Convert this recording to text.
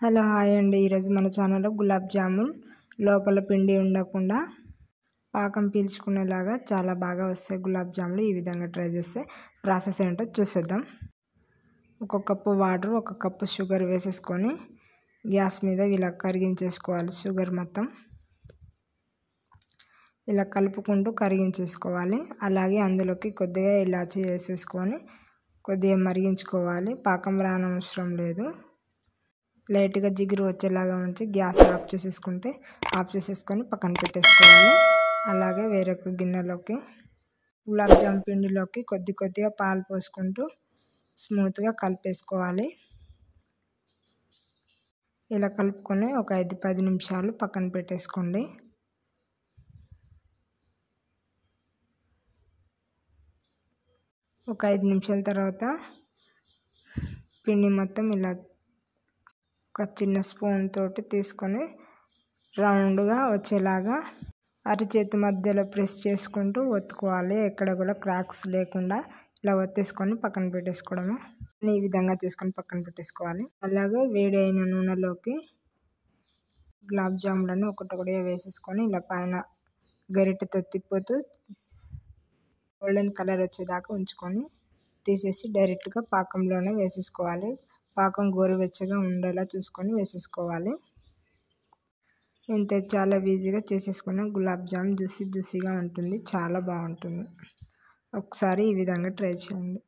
Hello hi అండి. ఈరోజు మన ఛానల్లో గులాబ్ జామున్ లోపల పిండి ఉండకుండా పాకం పీల్చుకునేలాగా చాలా బాగా వస్తాయి గులాబ్ జాములు. ఈ విధంగా ట్రై చేస్తే ప్రాసెస్ ఏంటో చూసేద్దాం. ఒక కప్పు వాటర్, ఒక కప్పు షుగర్ వేసేసుకొని గ్యాస్ మీద ఇలా కరిగించేసుకోవాలి. షుగర్ మొత్తం ఇలా కలుపుకుంటూ కరిగించేసుకోవాలి. అలాగే అందులోకి కొద్దిగా ఇలాచీ వేసేసుకొని కొద్దిగా మరిగించుకోవాలి. పాకం రానవసరం లేదు. లైట్గా జిగురు వచ్చేలాగా ఉంచి గ్యాస్ ఆఫ్ చేసేసుకొని పక్కన పెట్టేసుకోవాలి. అలాగే వేరొక గిన్నెలోకి గులాబ్ జామ్ పిండిలోకి కొద్దిగా పాలు పోసుకుంటూ స్మూత్గా కలిపేసుకోవాలి. ఇలా కలుపుకొని ఒక 5-10 నిమిషాలు పక్కన పెట్టేసుకోండి. ఒక 5 నిమిషాల తర్వాత పిండి మొత్తం ఇలా ఒక చిన్న స్పూన్ తోటి తీసుకొని రౌండ్గా వచ్చేలాగా అరచేతి మధ్యలో ప్రెస్ చేసుకుంటూ ఒత్తుకోవాలి. ఎక్కడ కూడా క్రాక్స్ లేకుండా ఇలా ఒత్తేసుకొని పక్కన పెట్టేసుకోవడమే. ఈ విధంగా చేసుకొని పక్కన పెట్టేసుకోవాలి. అలాగే వేడి అయిన నూనెలోకి గులాబ్ జాములను ఒకటొకటిగా వేసేసుకొని ఇలా పైన గరిటెతో తిప్పుతూ గోల్డెన్ కలర్ వచ్చేదాకా ఉంచుకొని తీసేసి డైరెక్ట్గా పాకంలోనే వేసేసుకోవాలి. పాకం గోరువెచ్చగా ఉండేలా చూసుకొని వేసేసుకోవాలి. ఇంతే, చాలా ఈజీగా చేసేసుకున్న గులాబ్ జామ్ జ్యూసీగా ఉంటుంది. చాలా బాగుంటుంది. ఒకసారి ఈ విధంగా ట్రై చేయండి.